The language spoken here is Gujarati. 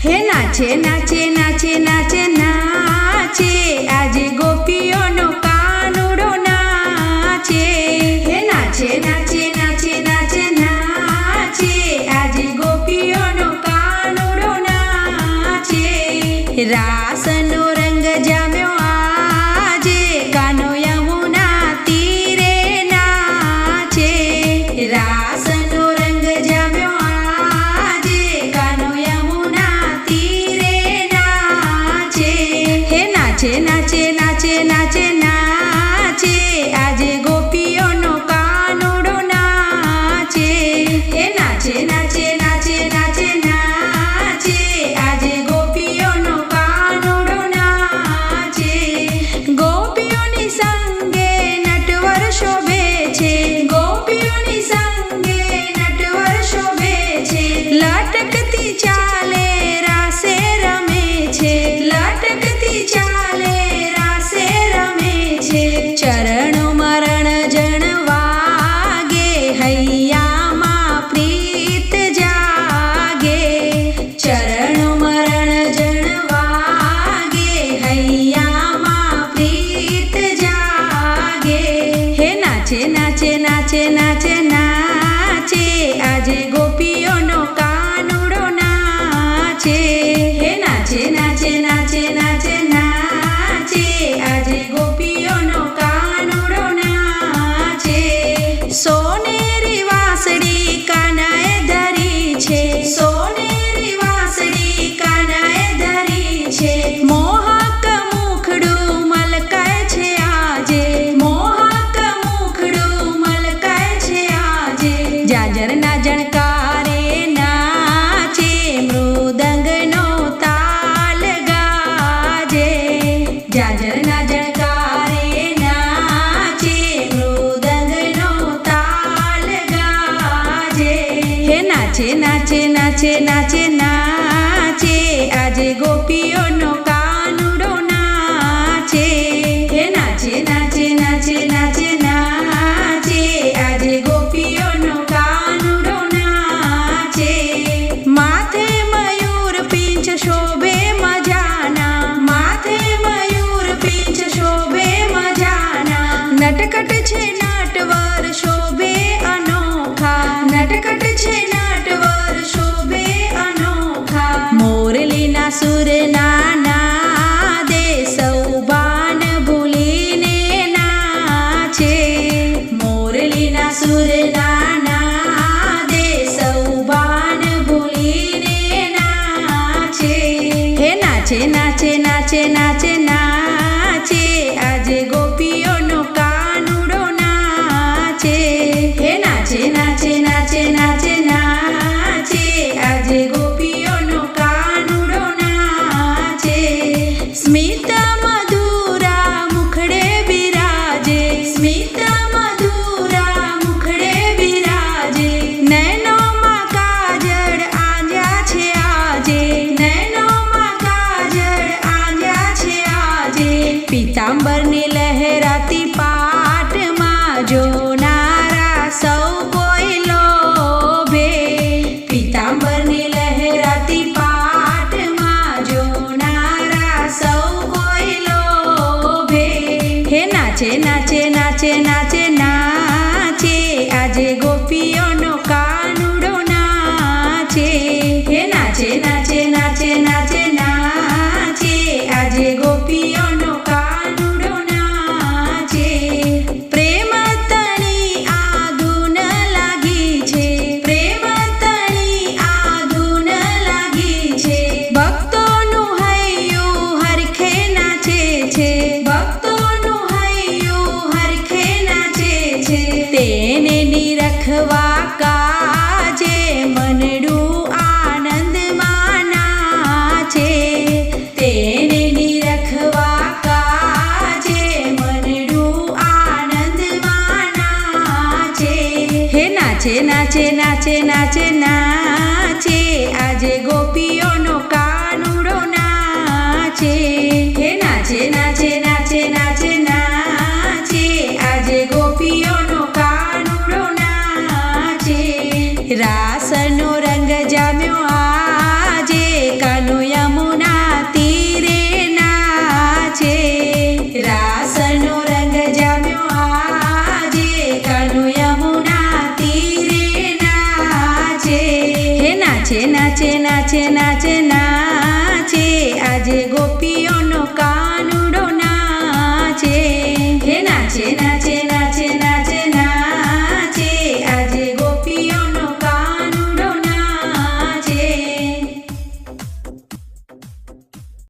હે નાચે નાચે નાચે નાચે નાચે આજે ગોપીઓનો કાનુડો નાચે. હે નાચે નાચે નાચે નાચે નાચે આજે ગોપીઓનો કાનુડો નાચે. રાસનો રંગ જામ્યો આજે કાનો યમુના તીરે નાચે. રાસનો રંગ જામ્યો આજે કાનો યમુના તીરે નાચે. હે નાચે નાચે નાચે નાચે નાચે આજે ગોપીઓનો કાનુડો નાચે. હે નાચે નાચે નાચે નાચે નાચે આજે ગોપીઓનો કાનુડો નાચે. ગોપીઓની સંગે નટવર શોભે છે, ગોપીઓની સંગે નટવર શોભે છે. લટકતી ચાલે રાસે રમે છે, લટકતી ચાલે રાસે રમે છે. ચરણો મરણ જણ વાગે હૈયામાં પ્રીત જાગે. ચરણો મરણ જણ વાગે હૈયામાં પ્રીત જાગે. હે નાચે નાચે નાચે નાચે નાચે આજે ગોપીઓનો કાનુડો નાચે. હે નાચે નાચે નાચે નાચે નાચે આજે ગોપીઓનો કાનુડો નાચે. સોનેરી વાંસળી કાનાએ ધરી છે, સોનેરી વાંસળી કાનાએ ધરી છે. મોહક મુખડું મલકાય છે આજે, મોહક મુખડું મલકાય છે આજે. જાજરના જણકારે નાચે મૃદંગનો તાલ ગાજે. જાજરના જણકારે નાચે મૃદંગનો તાલ ગાજે. હે નાચે નાચે નાચે નાચે નાચે આજે ગોપીઓનો કાનુડો નાચે. હે નાચે નાચે નાચે નાચે નાચે આજે ગોપીઓનો કાનુડો નાચે. માથે મયુર પીંછ શોભે મજાના, માથે મયુર પીંછ શોભે મજાના. નટકટ છે નટવર શોભે અનોખા, નટકટ છે નટવર શોભે અનોખા. મોરલીના સુરના નાદે સૌ ભાન ભૂલીને નાચે. મોરલીના સુરના નાદે સૌ ભાન ભૂલીને નાચે. હે નાચે નાચે નાચે નાચે નાચે આજે ગોપીઓનો કાનુડો નાચે. હે નાચે નાચે નાચે નાચે નાચે આજે ગોપીઓનો કાનુડો નાચે. સ્મિત મધુરા મુખડે બિરાજે, સ્મિત મધુરા મુખડે બિરાજે. નયનોમાં કાજળ આંજ્યા છે આજે, નયનોમાં કાજળ આંજ્યા છે આજે. પીતાંબરની લહેરાતી પાટમાં જોનારા સૌ કોઈ લોભે. પીતાંબરની લહેરાતી પાટમાં જોનારા સૌ કોઈ લોભે. હે નાચે નાચે નાચે નાચે નાચે આજે ગોપીઓનો કાનુડો નાચે. હે નાચે નાચે નાચે નાચે નાચે આજે ગોપીઓનો કાનુડો નાચે. પ્રેમ તણી આ ધૂન લાગી છે, પ્રેમ તણી આ ધૂન લાગી છે. ભક્તોનું હૈયું હરખે નાચે છે, ભક્તોનું હૈયું હરખે નાચે છે. તેને નિરખવા કાજે મનડું આનંદમાં નાચે. તેને નિરખવા કાજે મનડું આનંદમાં નાચે. હે નાચે નાચે નાચે નાચે નાચે આજે ગોપીઓનો કાનુડો નાચે. હે નાચે નાચે નાચે નાચે નાચે આજે ગોપીઓનો કાનુડો નાચે. રાસ રાસનો રંગ જામ્યો આજે કાનો યમુના તીરે નાચે રાસનો રંગ જામ્યો આજે કાનો યમુના તીરે નાચે હે નાચે નાચે નાચે નાચે ના